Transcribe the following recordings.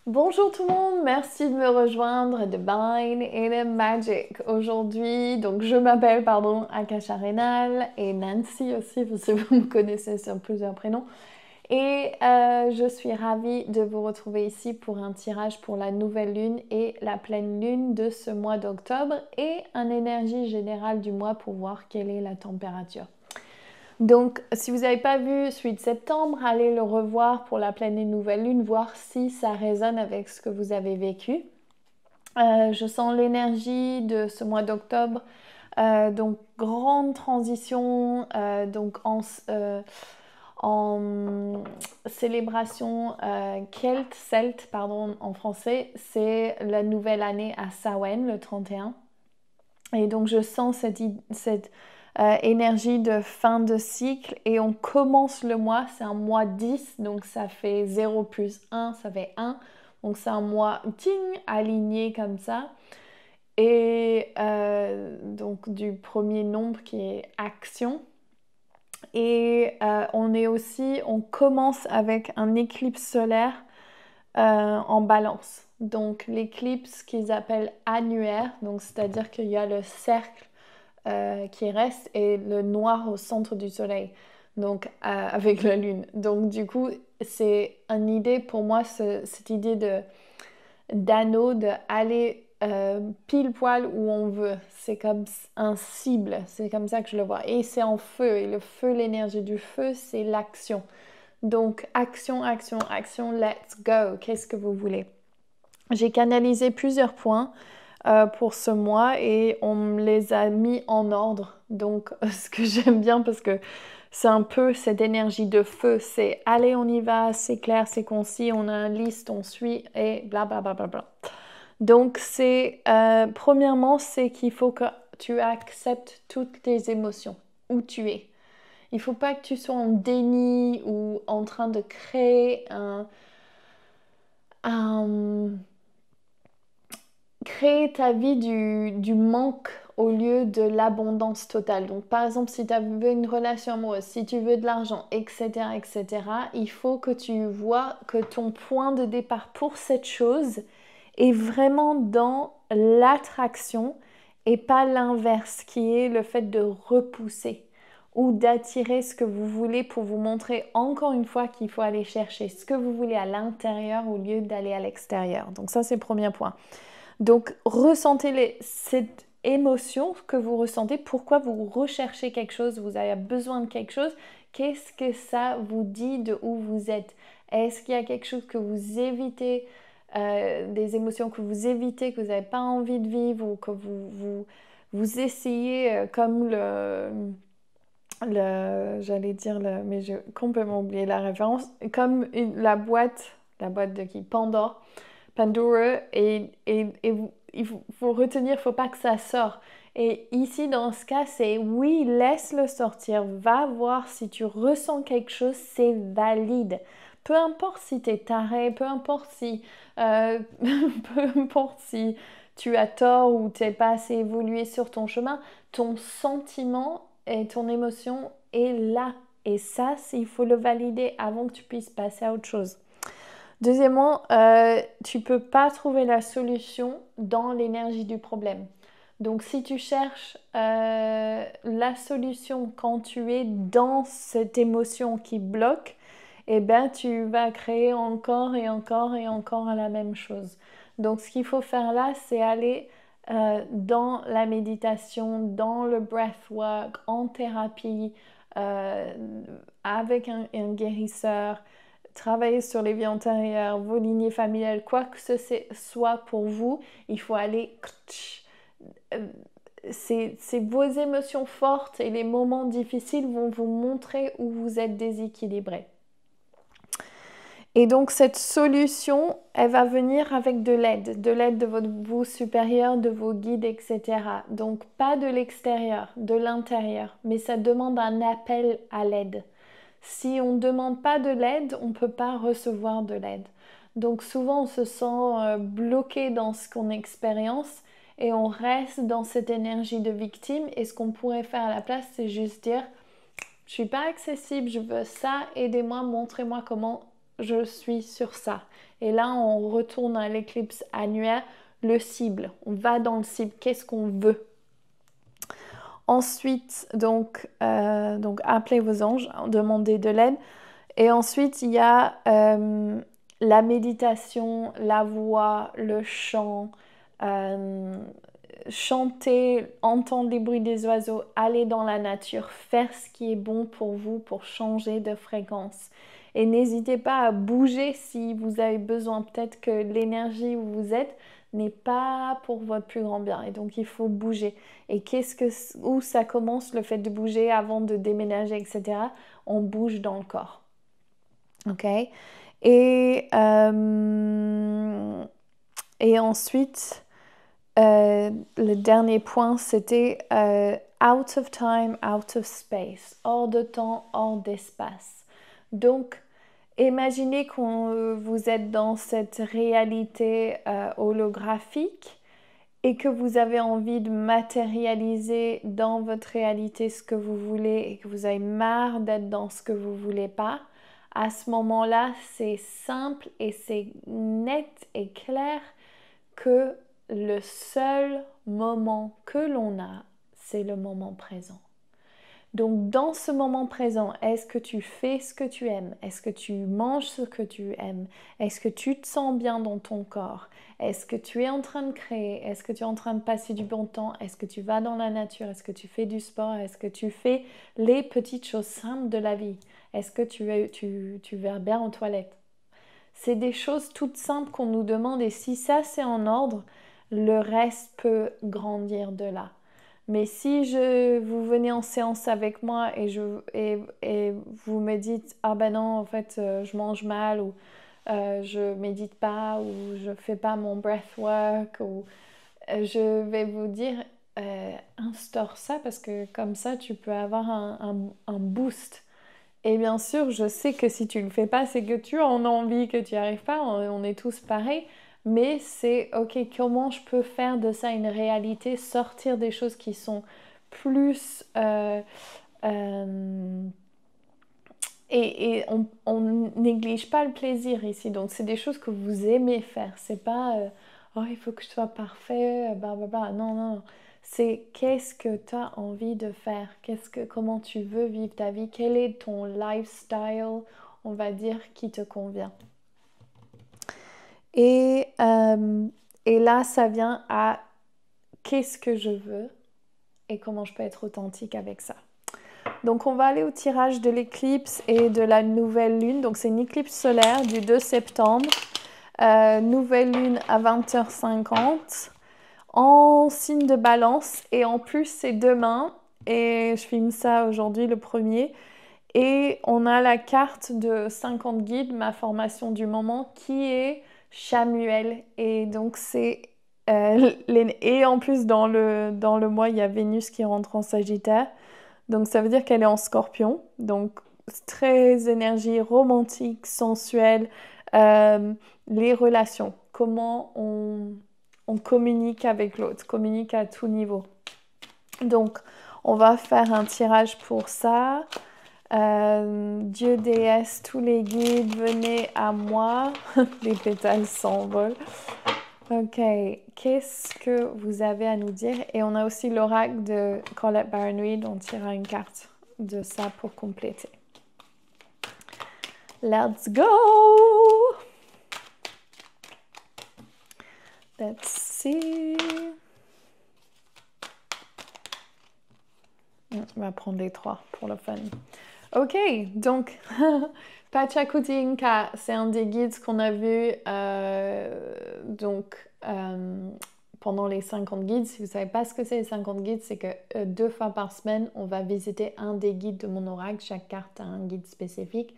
Bonjour tout le monde, merci de me rejoindre, Divine et the Magic. Aujourd'hui, donc je m'appelle, Akasha Reynal et Nancy aussi, parce que vous me connaissez sur plusieurs prénoms. Et je suis ravie de vous retrouver ici pour un tirage pour la nouvelle lune et la pleine lune de ce mois d'octobre et une énergie générale du mois pour voir quelle est la température. Donc, si vous n'avez pas vu celui de septembre, allez le revoir pour la pleine et nouvelle lune, voir si ça résonne avec ce que vous avez vécu. Je sens l'énergie de ce mois d'octobre, donc grande transition, donc en célébration celte, pardon, en français, c'est la nouvelle année à Samhain, le 31. Et donc je sens cette énergie de fin de cycle et on commence le mois, c'est un mois 10, donc ça fait 0 plus 1, ça fait 1. Donc c'est un mois ting, aligné comme ça. Et donc du premier nombre qui est action. Et on commence avec un éclipse solaire en balance. Donc l'éclipse qu'ils appellent annuaire, donc c'est-à-dire qu'il y a le cercle qui reste et le noir au centre du soleil, donc avec la lune. Donc du coup, c'est une idée pour moi, cette idée d'anneau, d'aller pile poil où on veut. C'est comme un cible, c'est comme ça que je le vois. Et c'est en feu, et le feu, l'énergie du feu, c'est l'action. Donc action, action, action, let's go. Qu'est-ce que vous voulez? J'ai canalisé plusieurs points pour ce mois et on me les a mis en ordre. Donc ce que j'aime bien parce que c'est un peu cette énergie de feu, c'est allez on y va, c'est clair, c'est concis, on a une liste, on suit et bla bla bla bla bla. Donc c'est premièrement c'est qu'il faut que tu acceptes toutes tes émotions où tu es. Il ne faut pas que tu sois en déni ou en train de créer un créer ta vie du manque au lieu de l'abondance totale. Donc par exemple, si tu veux une relation amoureuse, si tu veux de l'argent, etc., etc., il faut que tu vois que ton point de départ pour cette chose est vraiment dans l'attraction et pas l'inverse, qui est le fait de repousser ou d'attirer ce que vous voulez pour vous montrer encore une fois qu'il faut aller chercher ce que vous voulez à l'intérieur au lieu d'aller à l'extérieur. Donc ça, c'est le premier point. Donc, ressentez cette émotion que vous ressentez, pourquoi vous recherchez quelque chose, vous avez besoin de quelque chose, qu'est-ce que ça vous dit de où vous êtes? Est-ce qu'il y a quelque chose que vous évitez, des émotions que vous évitez, que vous n'avez pas envie de vivre ou que vous essayez comme j'allais dire mais j'ai complètement oublié la référence, comme la boîte de qui? Pandora il faut retenir, il ne faut pas que ça sorte. Et ici, dans ce cas, c'est oui, laisse-le sortir, va voir si tu ressens quelque chose, c'est valide. Peu importe si tu es taré, peu importe si, peu importe si tu as tort ou tu n'es pas assez évolué sur ton chemin, ton sentiment et ton émotion est là. Et ça, il faut le valider avant que tu puisses passer à autre chose. Deuxièmement, tu ne peux pas trouver la solution dans l'énergie du problème. Donc si tu cherches la solution quand tu es dans cette émotion qui bloque, eh bien tu vas créer encore et encore et encore la même chose. Donc ce qu'il faut faire là, c'est aller dans la méditation, dans le breathwork, en thérapie, avec un guérisseur, travailler sur les vies antérieures, vos lignées familiales, quoi que ce soit pour vous, il faut aller... C'est vos émotions fortes et les moments difficiles vont vous montrer où vous êtes déséquilibré. Et donc cette solution, elle va venir avec de l'aide de votre vous supérieur, de vos guides, etc. Donc pas de l'extérieur, de l'intérieur, mais ça demande un appel à l'aide. Si on ne demande pas de l'aide, on ne peut pas recevoir de l'aide. Donc souvent on se sent bloqué dans ce qu'on expérience et on reste dans cette énergie de victime. Et ce qu'on pourrait faire à la place, c'est juste dire, je ne suis pas accessible, je veux ça, aidez-moi, montrez-moi comment je suis sur ça. Et là, on retourne à l'éclipse annuaire, le cible. On va dans le cible. Qu'est-ce qu'on veut? Ensuite, donc appelez vos anges, demandez de l'aide. Et ensuite, il y a la méditation, la voix, le chant, chanter, entendre les bruits des oiseaux, aller dans la nature, faire ce qui est bon pour vous pour changer de fréquence. Et n'hésitez pas à bouger si vous avez besoin. Peut-être que l'énergie où vous êtes n'est pas pour votre plus grand bien. Et donc, il faut bouger. Et où ça commence, le fait de bouger avant de déménager, etc. On bouge dans le corps. OK? Et ensuite, le dernier point, c'était out of time, out of space. Hors de temps, hors d'espace. Donc, imaginez que vous êtes dans cette réalité holographique et que vous avez envie de matérialiser dans votre réalité ce que vous voulez et que vous avez marre d'être dans ce que vous ne voulez pas. À ce moment-là, c'est simple et c'est net et clair que le seul moment que l'on a, c'est le moment présent. Donc dans ce moment présent, est-ce que tu fais ce que tu aimes? Est-ce que tu manges ce que tu aimes? Est-ce que tu te sens bien dans ton corps? Est-ce que tu es en train de créer? Est-ce que tu es en train de passer du bon temps? Est-ce que tu vas dans la nature? Est-ce que tu fais du sport? Est-ce que tu fais les petites choses simples de la vie? Est-ce que tu vas bien aux toilettes? C'est des choses toutes simples qu'on nous demande et si ça c'est en ordre, le reste peut grandir de là. Mais si vous venez en séance avec moi et vous me dites « Ah ben non, en fait, je mange mal » ou je médite pas ou je fais pas mon breathwork ou je vais vous dire instaure ça parce que comme ça tu peux avoir un boost. Et bien sûr, je sais que si tu ne le fais pas, c'est que tu en as envie, que tu n'y arrives pas, on est tous pareils. Mais c'est, ok, comment je peux faire de ça une réalité, sortir des choses qui sont plus... et on néglige pas le plaisir ici. Donc, c'est des choses que vous aimez faire. C'est pas, oh, il faut que je sois parfait, blablabla. Non, non. C'est qu'est-ce que tu as envie de faire, comment tu veux vivre ta vie, quel est ton lifestyle, on va dire, qui te convient. Et là, ça vient à qu'est-ce que je veux et comment je peux être authentique avec ça. Donc, on va aller au tirage de l'éclipse et de la nouvelle lune. Donc, c'est une éclipse solaire du 2 septembre. Nouvelle lune à 20h50. En signe de balance et en plus c'est demain et je filme ça aujourd'hui le 1er et on a la carte de 50 guides, ma formation du moment qui est Chamuel et donc c'est et en plus dans le mois il y a Vénus qui rentre en Sagittaire donc ça veut dire qu'elle est en Scorpion donc très énergie romantique, sensuelle, les relations, comment on communique avec l'autre, communique à tout niveau. Donc, on va faire un tirage pour ça. Dieu, déesse, tous les guides, venez à moi. Les pétales s'envolent. Ok, qu'est-ce que vous avez à nous dire? Et on a aussi l'oracle de Colette Baron-Reid. On tirera une carte de ça pour compléter. Let's go! Let's see. On va prendre les 3 pour le fun. Ok, donc Pachacuti Inca, c'est un des guides qu'on a vu pendant les 50 guides. Si vous ne savez pas ce que c'est les 50 guides, c'est que 2 fois par semaine, on va visiter un des guides de mon oracle. Chaque carte a un guide spécifique.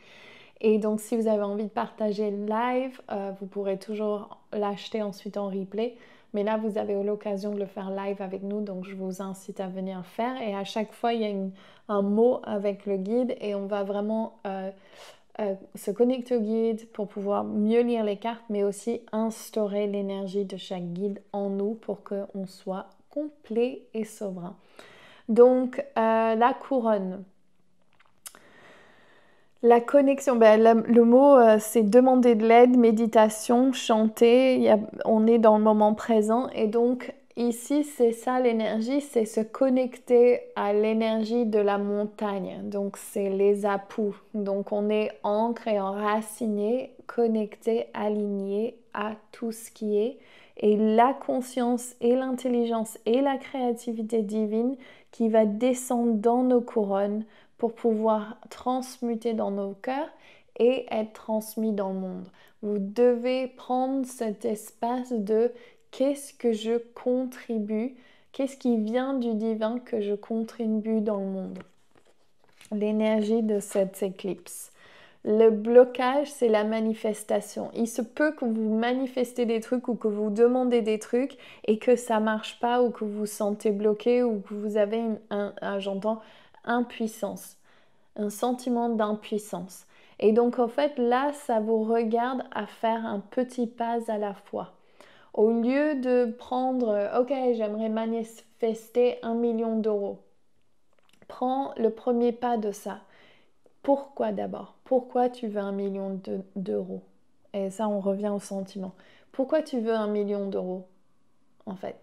Et donc, si vous avez envie de partager live, vous pourrez toujours l'acheter ensuite en replay. Mais là, vous avez l'occasion de le faire live avec nous, donc je vous incite à venir faire. Et à chaque fois, il y a un mot avec le guide et on va vraiment se connecter au guide pour pouvoir mieux lire les cartes, mais aussi instaurer l'énergie de chaque guide en nous pour qu'on soit complet et souverain. Donc, la couronne. La connexion, ben, le mot, c'est demander de l'aide, méditation, chanter, on est dans le moment présent. Et donc, ici, c'est ça l'énergie, c'est se connecter à l'énergie de la montagne. Donc, c'est les apous. Donc, on est ancré, enraciné, connecté, aligné à tout ce qui est. Et la conscience et l'intelligence et la créativité divine qui va descendre dans nos couronnes pour pouvoir transmuter dans nos cœurs et être transmis dans le monde. Vous devez prendre cet espace de qu'est-ce que je contribue, qu'est-ce qui vient du divin que je contribue dans le monde. L'énergie de cette éclipse. Le blocage, c'est la manifestation. Il se peut que vous manifestez des trucs ou que vous demandez des trucs et que ça marche pas ou que vous vous sentez bloqué ou que vous avez j'entends, impuissance, un sentiment d'impuissance. Et donc en fait là, ça vous regarde à faire un petit pas à la fois. Au lieu de prendre, ok, j'aimerais manifester 1 million d'euros, prends le premier pas de ça. Pourquoi d'abord? Pourquoi tu veux 1 million d'euros? Et ça, on revient au sentiment. Pourquoi tu veux 1 million d'euros, en fait?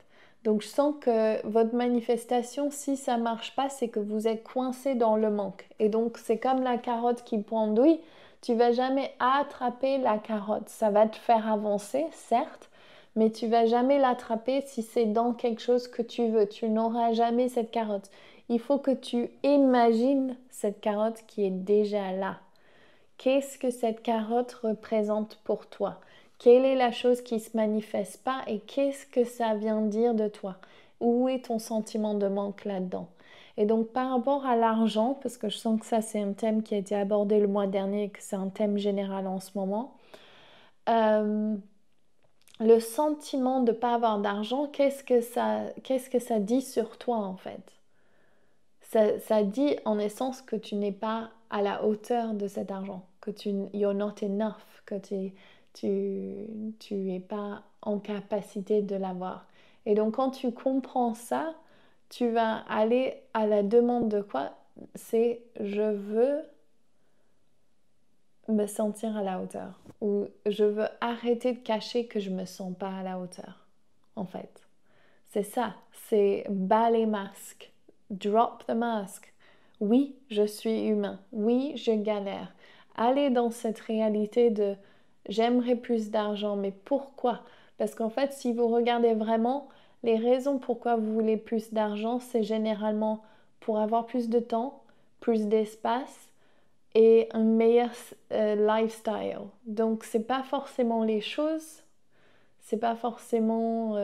Donc, je sens que votre manifestation, si ça ne marche pas, c'est que vous êtes coincé dans le manque. Et donc, c'est comme la carotte qui pendouille. Tu ne vas jamais attraper la carotte. Ça va te faire avancer, certes, mais tu ne vas jamais l'attraper si c'est dans quelque chose que tu veux. Tu n'auras jamais cette carotte. Il faut que tu imagines cette carotte qui est déjà là. Qu'est-ce que cette carotte représente pour toi? Quelle est la chose qui ne se manifeste pas et qu'est-ce que ça vient dire de toi? Où est ton sentiment de manque là-dedans? Et donc par rapport à l'argent, parce que je sens que ça c'est un thème qui a été abordé le mois dernier et que c'est un thème général en ce moment, le sentiment de ne pas avoir d'argent, qu'est-ce que ça dit sur toi en fait? Ça dit en essence que tu n'es pas à la hauteur de cet argent, que you're not enough, que tu es pas en capacité de l'avoir. Et donc quand tu comprends ça, tu vas aller à la demande de quoi? C'est je veux me sentir à la hauteur ou je veux arrêter de cacher que je me sens pas à la hauteur. En fait, c'est ça, c'est bas les masques, drop the mask. Oui, je suis humain. Oui, je galère. Allez dans cette réalité de j'aimerais plus d'argent, mais pourquoi? Parce qu'en fait, si vous regardez vraiment, les raisons pourquoi vous voulez plus d'argent, c'est généralement pour avoir plus de temps, plus d'espace et un meilleur lifestyle. Donc, c'est pas forcément les choses, c'est pas forcément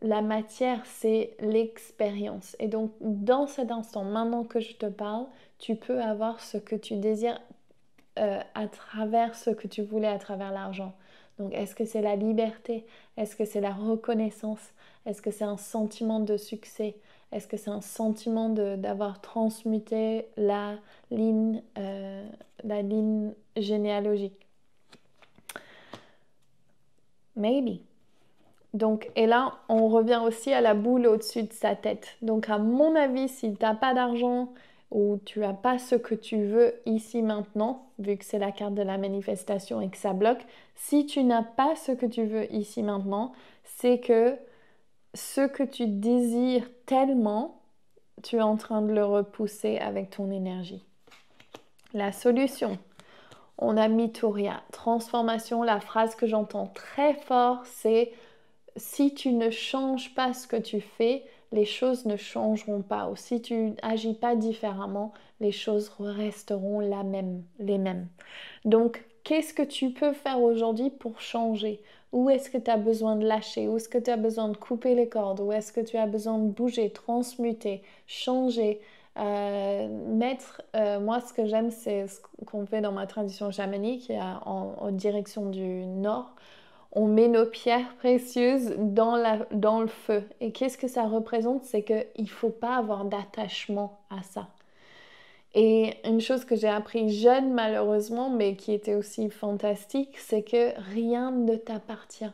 la matière, c'est l'expérience. Et donc, dans cet instant, maintenant que je te parle, tu peux avoir ce que tu désires à travers ce que tu voulais à travers l'argent. Donc, est-ce que c'est la liberté? Est-ce que c'est la reconnaissance? Est-ce que c'est un sentiment de succès? Est-ce que c'est un sentiment d'avoir transmuté ligne, la ligne généalogique? Maybe. Donc, et là, on revient aussi à la boule au-dessus de sa tête. Donc, à mon avis, si tu n'as pas d'argent ou tu n'as pas ce que tu veux ici maintenant, vu que c'est la carte de la manifestation et que ça bloque, si tu n'as pas ce que tu veux ici maintenant, c'est que ce que tu désires tellement, tu es en train de le repousser avec ton énergie. La solution, on a mis Touria. Transformation, la phrase que j'entends très fort, c'est si tu ne changes pas ce que tu fais, les choses ne changeront pas. Ou si tu n'agis pas différemment, les choses resteront les mêmes. Donc, qu'est-ce que tu peux faire aujourd'hui pour changer? Où est-ce que tu as besoin de lâcher? Où est-ce que tu as besoin de couper les cordes? Où est-ce que tu as besoin de bouger, transmuter, changer? Moi ce que j'aime c'est ce qu'on fait dans ma tradition chamanique en direction du nord. On met nos pierres précieuses dans le feu. Et qu'est-ce que ça représente? C'est qu'il ne faut pas avoir d'attachement à ça. Et une chose que j'ai appris jeune malheureusement, mais qui était aussi fantastique, c'est que rien ne t'appartient.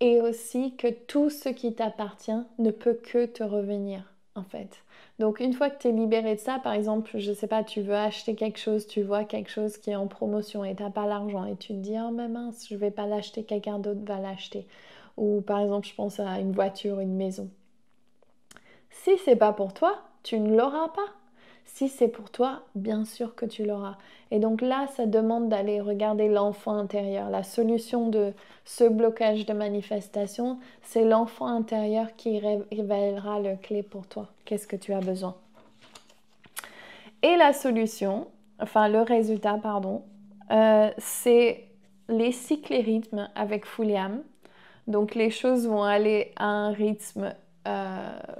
Et aussi que tout ce qui t'appartient ne peut que te revenir. en fait. Donc une fois que tu es libéré de ça, par exemple, je sais pas, tu veux acheter quelque chose, tu vois quelque chose qui est en promotion et tu n'as pas l'argent et tu te dis, oh mais mince, je vais pas l'acheter, quelqu'un d'autre va l'acheter. Ou par exemple, je pense à une voiture, une maison. Si c'est pas pour toi, tu ne l'auras pas. Si c'est pour toi, bien sûr que tu l'auras. Et donc là, ça demande d'aller regarder l'enfant intérieur. La solution de ce blocage de manifestation, c'est l'enfant intérieur qui révélera le clé pour toi. Qu'est-ce que tu as besoin? Et la solution, enfin le résultat, pardon, c'est les cycles et rythmes avec Fulham. Donc les choses vont aller à un rythme.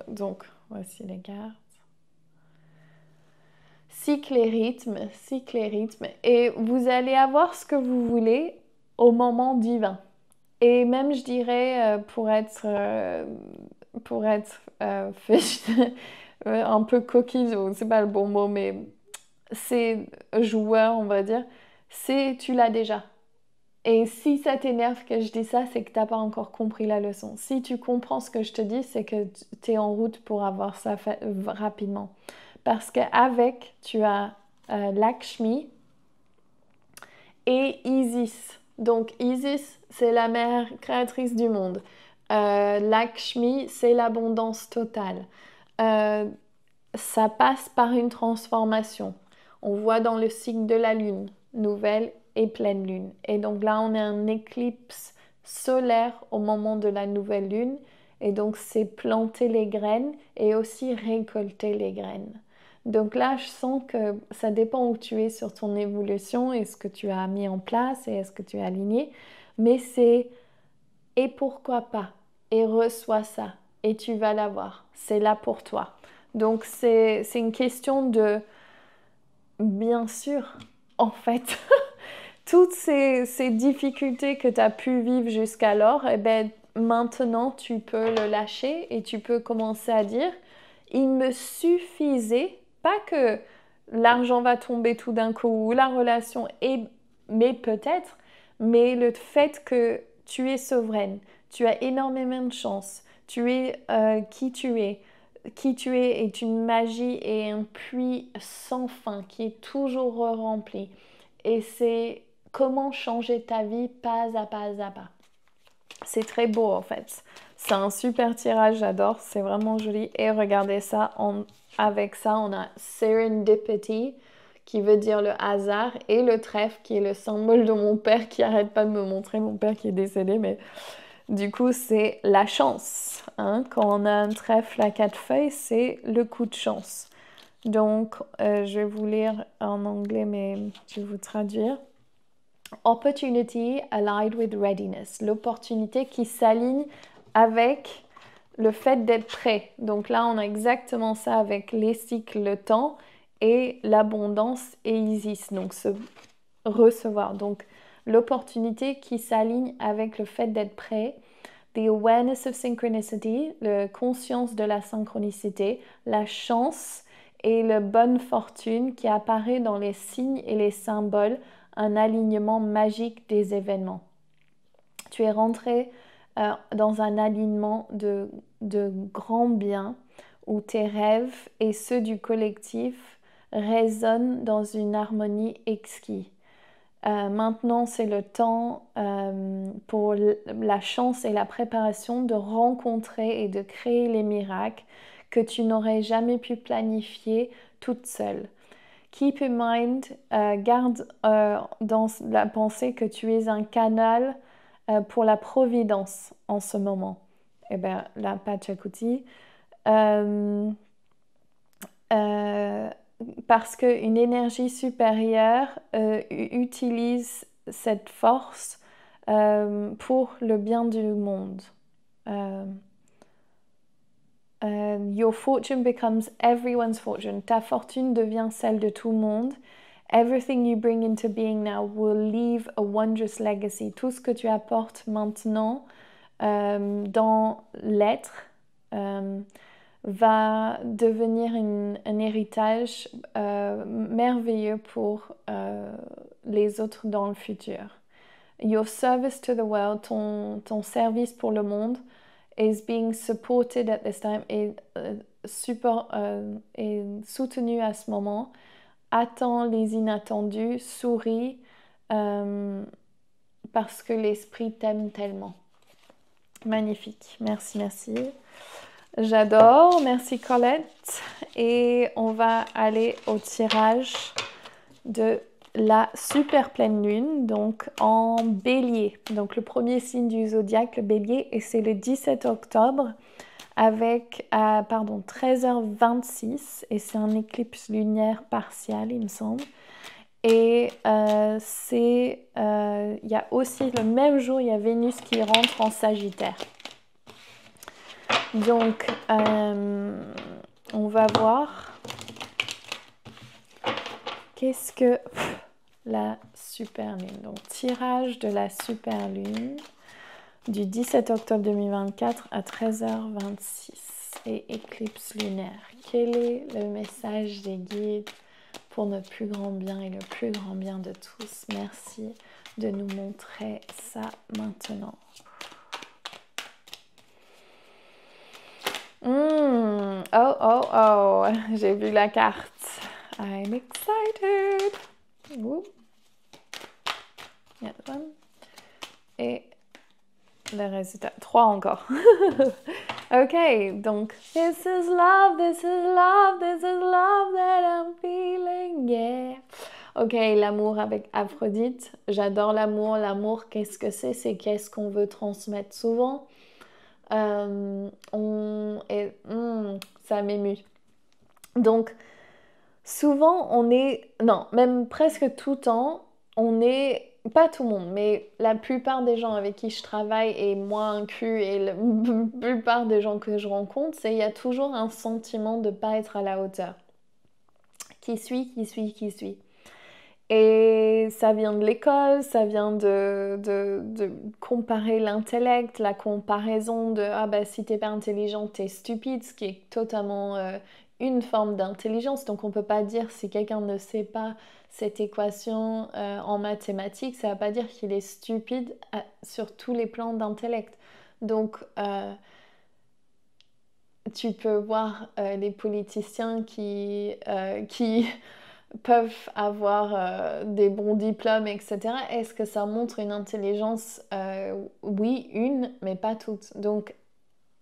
Donc voici les cartes. Cycle et rythme, cycle et rythme. Et vous allez avoir ce que vous voulez au moment divin. Et même, je dirais, pour être un peu coquille, c'est pas le bon mot, mais c'est joueur, on va dire, c'est tu l'as déjà. Et si ça t'énerve que je dis ça, c'est que t'as pas encore compris la leçon. Si tu comprends ce que je te dis, c'est que tu es en route pour avoir ça fait rapidement. Parce qu'avec, tu as Lakshmi et Isis. Donc Isis, c'est la mère créatrice du monde. Lakshmi, c'est l'abondance totale. Ça passe par une transformation. On voit dans le cycle de la lune, nouvelle et pleine lune. Et donc là, on a un éclipse solaire au moment de la nouvelle lune. Et donc, c'est planter les graines et aussi récolter les graines. Donc là, je sens que ça dépend où tu es sur ton évolution et ce que tu as mis en place et est-ce que tu es aligné. Mais c'est et pourquoi pas? Et reçois ça et tu vas l'avoir. C'est là pour toi. Donc c'est une question de, bien sûr, en fait, toutes ces difficultés que tu as pu vivre jusqu'alors, eh ben, maintenant tu peux le lâcher et tu peux commencer à dire, il me suffisait, pas que l'argent va tomber tout d'un coup ou la relation est, mais peut-être, mais le fait que tu es souveraine, tu as énormément de chance, tu es qui tu es. Qui tu es est une magie et un puits sans fin qui est toujours rempli. Et c'est comment changer ta vie pas à pas à pas. C'est très beau en fait. C'est un super tirage, j'adore, c'est vraiment joli. Et regardez ça, avec ça, on a Serendipity, qui veut dire le hasard, et le trèfle, qui est le symbole de mon père, qui arrête pas de me montrer, mon père qui est décédé, mais du coup, c'est la chance. Hein. Quand on a un trèfle à 4 feuilles, c'est le coup de chance. Donc, je vais vous lire en anglais, mais je vais vous traduire. Opportunity aligned with readiness. L'opportunité qui s'aligne avec le fait d'être prêt. Donc là, on a exactement ça avec les cycles, le temps et l'abondance et Isis. Donc, se recevoir. Donc, l'opportunité qui s'aligne avec le fait d'être prêt. The awareness of synchronicity, la conscience de la synchronicité, la chance et la bonne fortune qui apparaît dans les signes et les symboles, un alignement magique des événements. Tu es rentré dans un alignement de grands biens où tes rêves et ceux du collectif résonnent dans une harmonie exquise. Maintenant, c'est le temps pour la chance et la préparation de rencontrer et de créer les miracles que tu n'aurais jamais pu planifier toute seule. Keep in mind, garde dans la pensée que tu es un canal pour la providence en ce moment. Eh bien, la Pachacuti. Parce qu'une énergie supérieure utilise cette force pour le bien du monde. Your fortune becomes everyone's fortune. Ta fortune devient celle de tout le monde. Everything you bring into being now will leave a wondrous legacy. Tout ce que tu apportes maintenant dans l'être va devenir un héritage merveilleux pour les autres dans le futur. Your service to the world, ton service pour le monde, is being supported at this time, est soutenu à ce moment, attend les inattendus, sourit, parce que l'esprit t'aime tellement. Magnifique, merci, merci. J'adore, merci Colette. Et on va aller au tirage de la super pleine lune, donc en bélier. Donc le premier signe du zodiaque, le bélier, et c'est le 17 octobre avec 13h26 et c'est un éclipse lunaire partial, il me semble. Et il y a aussi le même jour, il y a Vénus qui rentre en Sagittaire. Donc, on va voir qu'est-ce que la super lune. Donc, tirage de la super lune du 17 octobre 2024 à 13h26 et éclipse lunaire. Quel est le message des guides pour notre plus grand bien et le plus grand bien de tous? Merci de nous montrer ça maintenant. Oh, j'ai vu la carte. I'm excited. Ouh. Il y a one. Et le résultat, 3 encore. Ok, donc this is love, this is love, this is love that I'm feeling, yeah. Ok, l'amour avec Aphrodite. J'adore l'amour. L'amour, qu'est-ce que c'est? C'est qu'est-ce qu'on veut transmettre souvent. Ça m'émue. Donc, souvent, même presque tout le temps, pas tout le monde, mais la plupart des gens avec qui je travaille, et moi inclus, et la plupart des gens que je rencontre, il y a toujours un sentiment de ne pas être à la hauteur. Qui suit. Et ça vient de l'école, ça vient de comparer l'intellect, la comparaison de « Ah bah si t'es pas intelligent, t'es stupide », ce qui est totalement une forme d'intelligence. Donc on peut pas dire si quelqu'un ne sait pas cette équation en mathématiques, ça ne va pas dire qu'il est stupide sur tous les plans d'intellect. Donc tu peux voir les politiciens qui peuvent avoir des bons diplômes, etc. Est-ce que ça montre une intelligence? Oui, une, mais pas toute. Donc,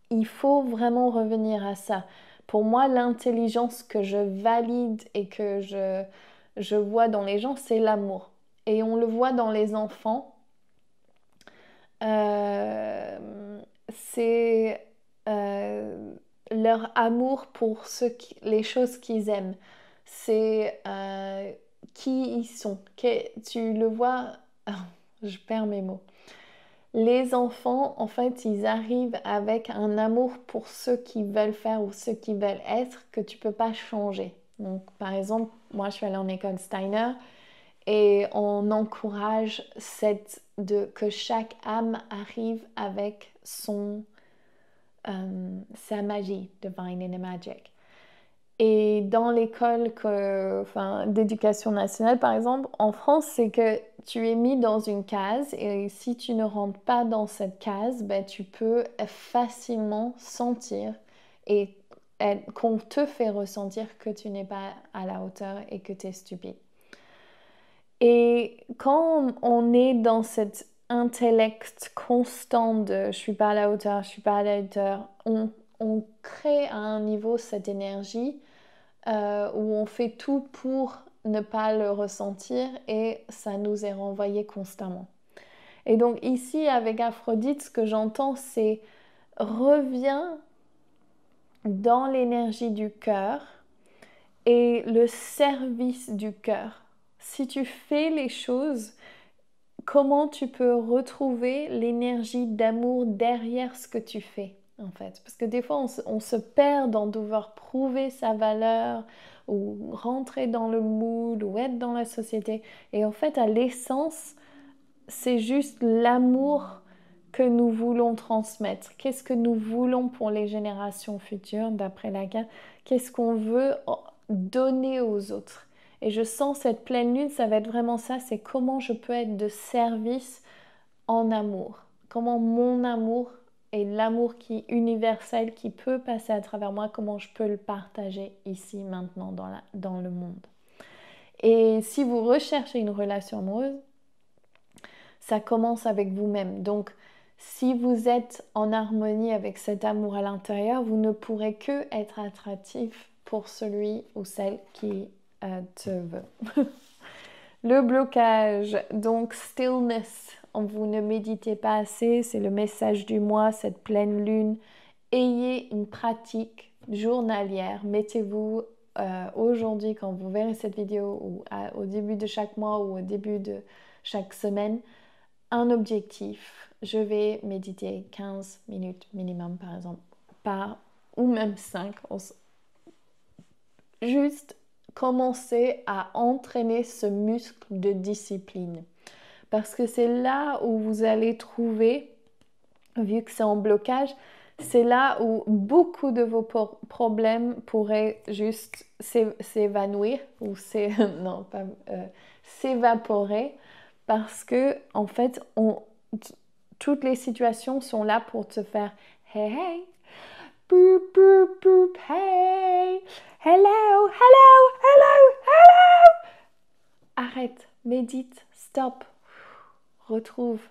il faut vraiment revenir à ça. Pour moi, l'intelligence que je valide et que je vois dans les gens, c'est l'amour. Et on le voit dans les enfants. C'est leur amour pour les choses qu'ils aiment. C'est qui ils sont. Tu le vois, je perds mes mots. Les enfants, en fait, ils arrivent avec un amour pour ce qu'ils veulent faire ou ce qu'ils veulent être que tu ne peux pas changer. Donc, par exemple, moi, je suis allée en école Steiner et on encourage que chaque âme arrive avec sa magie, Divine Inner Magic. Et dans l'école d'éducation nationale, par exemple, en France, c'est que tu es mis dans une case et si tu ne rentres pas dans cette case, tu peux facilement sentir et qu'on te fait ressentir que tu n'es pas à la hauteur et que tu es stupide. Et quand on est dans cet intellect constant de « je suis pas à la hauteur, je suis pas à la hauteur », on crée à un niveau cette énergie où on fait tout pour ne pas le ressentir et ça nous est renvoyé constamment. Et donc ici, avec Aphrodite, ce que j'entends, c'est reviens dans l'énergie du cœur et le service du cœur. Si tu fais les choses, comment tu peux retrouver l'énergie d'amour derrière ce que tu fais, en fait? Parce que des fois, on se perd dans devoir prouver sa valeur ou rentrer dans le mood ou être dans la société. Et en fait, à l'essence, c'est juste l'amour que nous voulons transmettre. Qu'est-ce que nous voulons pour les générations futures, d'après la carte? Qu'est-ce qu'on veut donner aux autres? Et je sens cette pleine lune, ça va être vraiment ça, c'est comment je peux être de service en amour. Comment mon amour et l'amour qui est universel, qui peut passer à travers moi, comment je peux le partager ici, maintenant, dans le monde. Et si vous recherchez une relation amoureuse, ça commence avec vous-même. Donc, si vous êtes en harmonie avec cet amour à l'intérieur, vous ne pourrez que être attractif pour celui ou celle qui te veut. Le blocage, donc stillness, vous ne méditez pas assez, c'est le message du mois, cette pleine lune. Ayez une pratique journalière, mettez-vous aujourd'hui quand vous verrez cette vidéo ou au début de chaque mois ou au début de chaque semaine, un objectif. Je vais méditer 15 minutes minimum par exemple, ou même 5. Juste commencer à entraîner ce muscle de discipline. Parce que c'est là où vous allez trouver, vu que c'est en blocage, c'est là où beaucoup de vos problèmes pourraient juste s'évanouir ou s'évaporer parce que en fait, toutes les situations sont là pour te faire hey hey, boop boop boop, hey, hello, hello, hello, hello. Arrête, médite, stop, retrouve.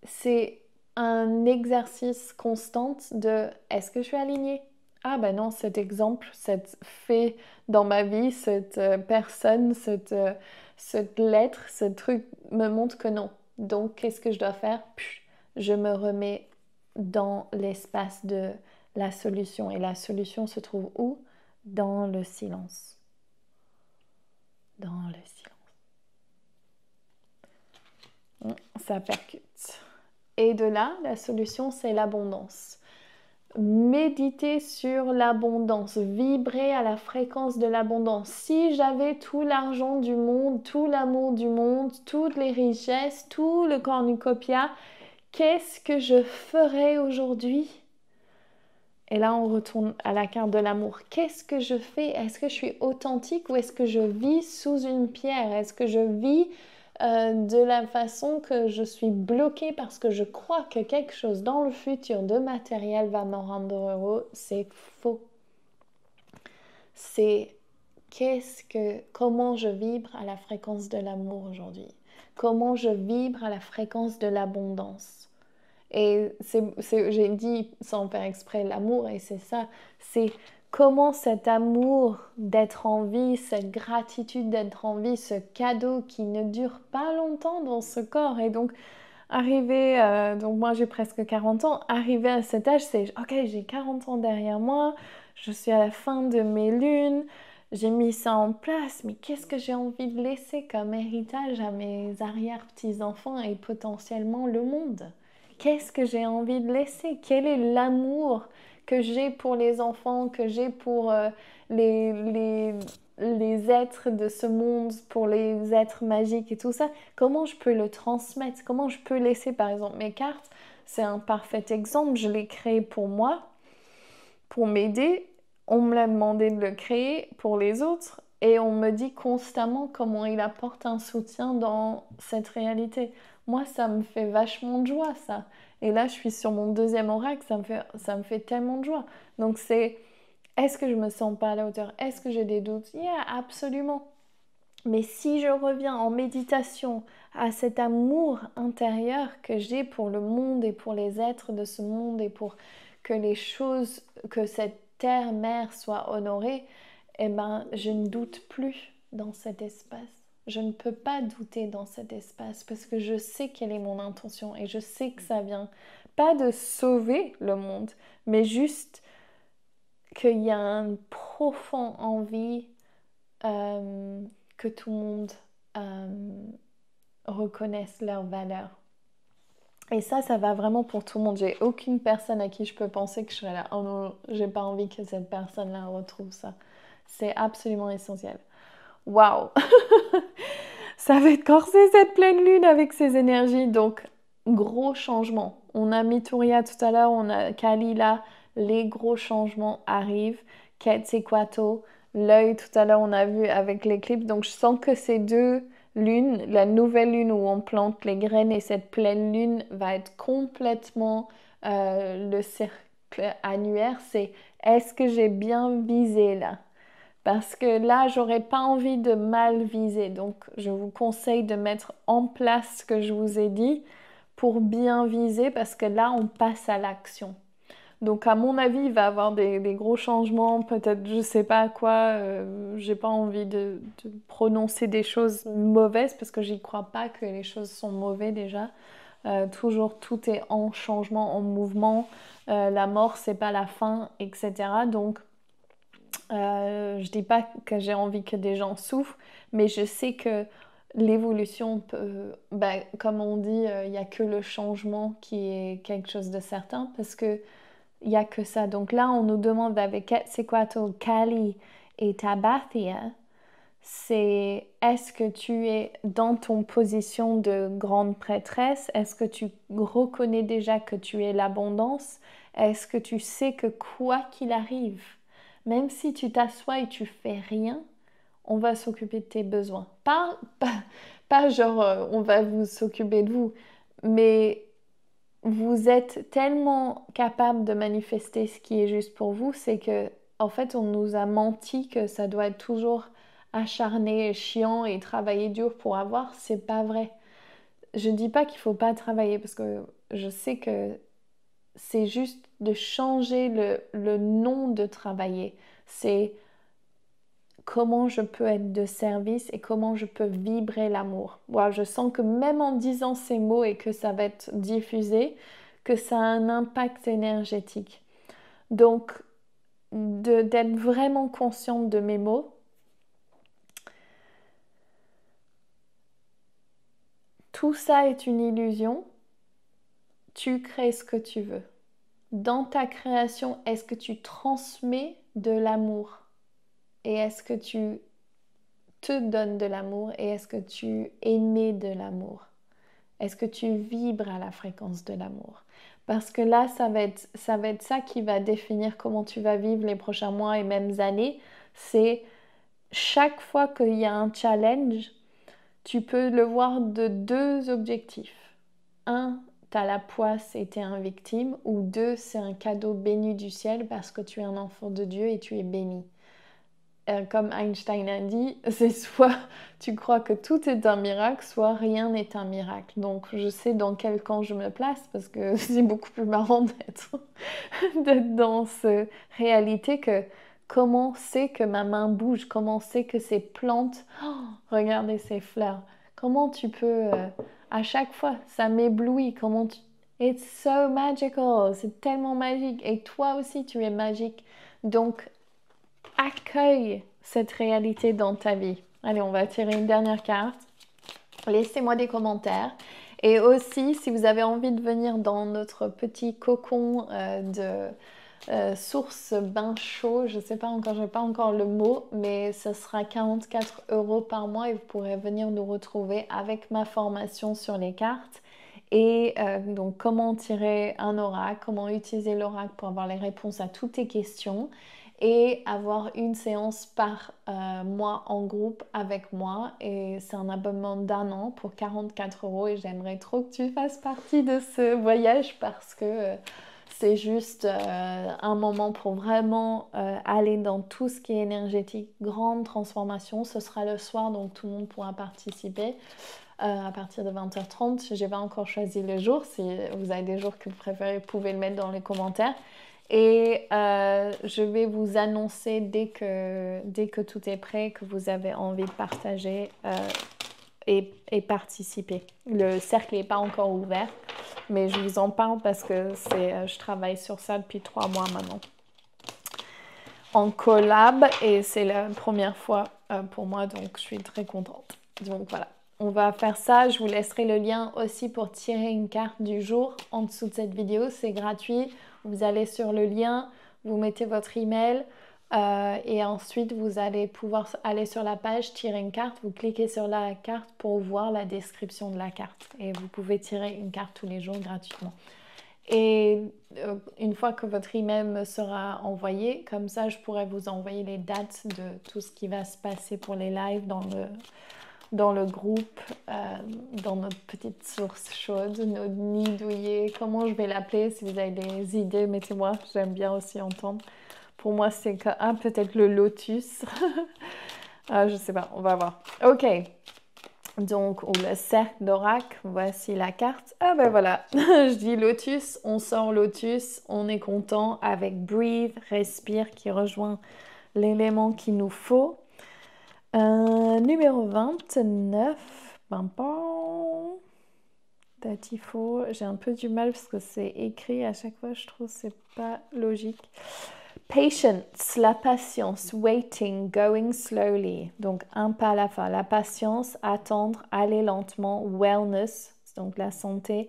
C'est un exercice constant de est-ce que je suis alignée? Ah ben non, cet exemple, cette fait dans ma vie, cette personne, cette lettre, ce truc me montre que non. Donc qu'est-ce que je dois faire? Je me remets dans l'espace de la solution. Et la solution se trouve où? Dans le silence. Dans le silence. Ça percute. Et de là, la solution, c'est l'abondance. Méditer sur l'abondance, vibrer à la fréquence de l'abondance. Si j'avais tout l'argent du monde, tout l'amour du monde, toutes les richesses, tout le cornucopia, qu'est-ce que je ferais aujourd'hui? Et là, on retourne à la carte de l'amour. Qu'est-ce que je fais? Est-ce que je suis authentique ou est-ce que je vis sous une pierre? Est-ce que je vis de la façon que je suis bloquée parce que je crois que quelque chose dans le futur de matériel va me rendre heureux? C'est faux. C'est comment je vibre à la fréquence de l'amour aujourd'hui? Comment je vibre à la fréquence de l'abondance? Et j'ai dit sans faire exprès l'amour, et c'est ça, c'est comment cet amour d'être en vie, cette gratitude d'être en vie, ce cadeau qui ne dure pas longtemps dans ce corps. Et donc, donc moi j'ai presque 40 ans, arriver à cet âge, c'est ok, j'ai 40 ans derrière moi, je suis à la fin de mes lunes, j'ai mis ça en place, mais qu'est-ce que j'ai envie de laisser comme héritage à mes arrière-petits-enfants et potentiellement le monde? Qu'est-ce que j'ai envie de laisser? Quel est l'amour que j'ai pour les enfants, que j'ai pour les êtres de ce monde, pour les êtres magiques et tout ça? Comment je peux le transmettre? Comment je peux laisser, par exemple, mes cartes? C'est un parfait exemple. Je l'ai créé pour moi, pour m'aider. On me l'a demandé de le créer pour les autres. Et on me dit constamment comment il apporte un soutien dans cette réalité. Moi, ça me fait vachement de joie, ça. Et là, je suis sur mon deuxième oracle, ça me fait tellement de joie. Donc est-ce que je me sens pas à la hauteur? Est-ce que j'ai des doutes? Yeah, absolument. Mais si je reviens en méditation à cet amour intérieur que j'ai pour le monde et pour les êtres de ce monde et pour que les choses, que cette terre-mère soit honorée, eh ben, je ne doute plus dans cet espace. Je ne peux pas douter dans cet espace parce que je sais quelle est mon intention et je sais que ça vient pas de sauver le monde, mais juste qu'il y a une profonde envie que tout le monde reconnaisse leur valeur. Et ça va vraiment pour tout le monde. J'ai aucune personne à qui je peux penser que je serais là. Oh non, j'ai pas envie que cette personne-là retrouve ça. C'est absolument essentiel. Waouh! Ça va être corsé cette pleine lune avec ces énergies. Donc, gros changement. On a Mituria tout à l'heure, on a Kali là. Les gros changements arrivent. Quetzalcoatl, l'œil tout à l'heure, on a vu avec l'éclipse. Donc, je sens que ces deux lune, la nouvelle lune où on plante les graines et cette pleine lune va être complètement le cercle annuaire, c'est est-ce que j'ai bien visé là? Parce que là, j'aurais pas envie de mal viser. Donc, je vous conseille de mettre en place ce que je vous ai dit pour bien viser parce que là, on passe à l'action. Donc, à mon avis, il va y avoir des gros changements. Peut-être, je sais pas quoi. J'ai pas envie de prononcer des choses mauvaises parce que j'y crois pas que les choses sont mauvaises déjà. Toujours, tout est en changement, en mouvement. La mort, c'est pas la fin, etc. Donc, je dis pas que j'ai envie que des gens souffrent, mais je sais que l'évolution peut, comme on dit, il n'y a que le changement qui est quelque chose de certain parce que il n'y a que ça. Donc là, on nous demande avec c'est quoi ton Kali et ta Bhatia, c'est est-ce que tu es dans ton position de grande prêtresse? Est-ce que tu reconnais déjà que tu es l'abondance? Est-ce que tu sais que quoi qu'il arrive, même si tu t'assois et tu fais rien, on va s'occuper de tes besoins. Pas genre on va vous s'occuper de vous, mais vous êtes tellement capable de manifester ce qui est juste pour vous, c'est que en fait on nous a menti que ça doit être toujours acharné, chiant et travailler dur pour avoir, c'est pas vrai. Je dis pas qu'il faut pas travailler parce que je sais que c'est juste de changer le nom de travailler. C'est comment je peux être de service et comment je peux vibrer l'amour. Voilà, je sens que même en disant ces mots et que ça va être diffusé, que ça a un impact énergétique. Donc, d'être vraiment consciente de mes mots. Tout ça est une illusion. Tu crées ce que tu veux. Dans ta création, est-ce que tu transmets de l'amour? Et est-ce que tu te donnes de l'amour? Et est-ce que tu émets de l'amour? Est-ce que tu vibres à la fréquence de l'amour? Parce que là, ça va être ça qui va définir comment tu vas vivre les prochains mois et même années. C'est chaque fois qu'il y a un challenge, tu peux le voir de deux objectifs. Un, tu as la poisse et tu es un victime. Ou deux, c'est un cadeau béni du ciel parce que tu es un enfant de Dieu et tu es béni. Comme Einstein a dit, c'est soit tu crois que tout est un miracle, soit rien n'est un miracle. Donc je sais dans quel camp je me place parce que c'est beaucoup plus marrant d'être dans cette réalité que comment c'est que ma main bouge, comment c'est que ces plantes, oh, regardez ces fleurs, comment tu peux, à chaque fois, ça m'éblouit, comment tu... It's so magical, c'est tellement magique et toi aussi tu es magique. Donc accueille cette réalité dans ta vie. Allez, on va tirer une dernière carte. Laissez-moi des commentaires. Et aussi, si vous avez envie de venir dans notre petit cocon de source bain chaud, je ne sais pas encore, je n'ai pas encore le mot, mais ce sera 44 € par mois et vous pourrez venir nous retrouver avec ma formation sur les cartes. Et donc comment tirer un oracle, comment utiliser l'oracle pour avoir les réponses à toutes tes questions et avoir une séance par mois en groupe avec moi. Et c'est un abonnement d'1 an pour 44 € et j'aimerais trop que tu fasses partie de ce voyage parce que c'est juste un moment pour vraiment aller dans tout ce qui est énergétique, grande transformation. Ce sera le soir donc tout le monde pourra participer. À partir de 20h30, je n'ai pas encore choisi le jour. Si vous avez des jours que vous préférez, vous pouvez le mettre dans les commentaires. Et je vais vous annoncer dès que tout est prêt, que vous avez envie de partager et participer. Le cercle n'est pas encore ouvert, mais je vous en parle parce que je travaille sur ça depuis 3 mois maintenant. En collab, et c'est la première fois pour moi, donc je suis très contente. Donc voilà. On va faire ça, je vous laisserai le lien aussi pour tirer une carte du jour en dessous de cette vidéo, c'est gratuit. Vous allez sur le lien, vous mettez votre email et ensuite vous allez pouvoir aller sur la page, tirer une carte, vous cliquez sur la carte pour voir la description de la carte et vous pouvez tirer une carte tous les jours gratuitement. Et une fois que votre email me sera envoyé, comme ça je pourrai vous envoyer les dates de tout ce qui va se passer pour les lives dans le groupe, dans notre petite source chaude, notre nid douillet. Comment je vais l'appeler? Si vous avez des idées, mettez-moi. J'aime bien aussi entendre. Pour moi, c'est peut-être le lotus. Je sais pas, on va voir. Ok. Donc, ou le cercle d'Oracle, voici la carte. Ah ben voilà, je dis lotus, on sort lotus, on est content avec breathe, respire, qui rejoint l'élément qu'il nous faut. Numéro 29, Tatifo, j'ai un peu du mal parce que c'est écrit à chaque fois, je trouve que c'est pas logique. Patience, la patience, waiting, going slowly, donc un pas à la fois. La patience, attendre, aller lentement, wellness, donc la santé,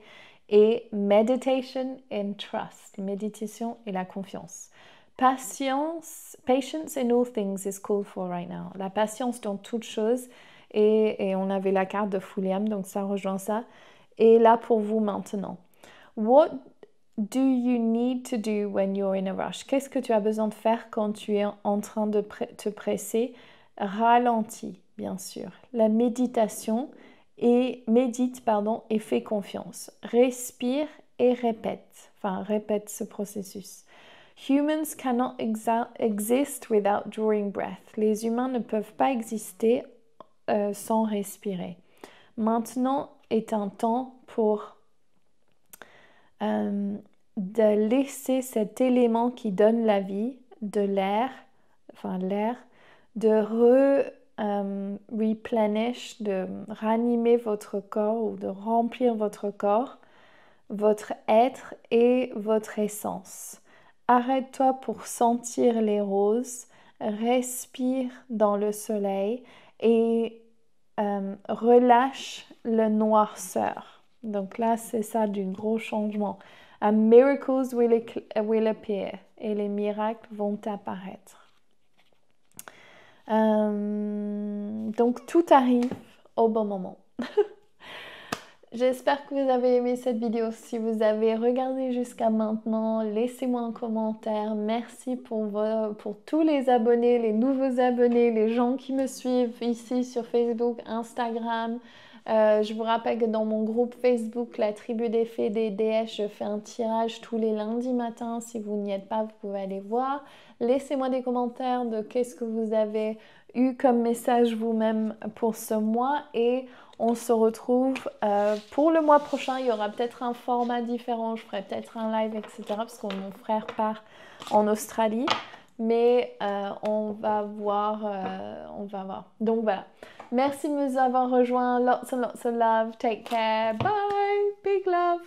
et meditation and trust, méditation et la confiance. Patience in all things is called for right now. La patience dans toutes choses, et on avait la carte de Fulham, donc ça rejoint ça, et là pour vous maintenant. What do you need to do when you're in a rush? Qu'est-ce que tu as besoin de faire quand tu es en train de te presser? Ralentis, bien sûr. La méditation médite et fais confiance. Respire et répète. Enfin, répète ce processus. Humans cannot exist without drawing breath. Les humains ne peuvent pas exister sans respirer. Maintenant est un temps pour de laisser cet élément qui donne la vie, de l'air, de replenish, de ranimer votre corps ou de remplir votre corps, votre être et votre essence. Arrête-toi pour sentir les roses, respire dans le soleil et relâche le noirceur. Donc là, c'est ça du gros changement. Miracles will appear. Et les miracles vont apparaître. Donc tout arrive au bon moment. J'espère que vous avez aimé cette vidéo. Si vous avez regardé jusqu'à maintenant, laissez-moi un commentaire. Merci pour tous les abonnés, les nouveaux abonnés, les gens qui me suivent ici sur Facebook, Instagram. Je vous rappelle que dans mon groupe Facebook, la tribu des fées des déesses, je fais un tirage tous les lundis matins. Si vous n'y êtes pas, vous pouvez aller voir. Laissez-moi des commentaires de qu'est-ce que vous avez eu comme message vous-même pour ce mois et on se retrouve pour le mois prochain. Il y aura peut-être un format différent. Je ferai peut-être un live, etc. Parce que mon frère part en Australie. Mais on va voir. Donc voilà. Merci de nous avoir rejoints. Lots and lots of love. Take care. Bye. Big love.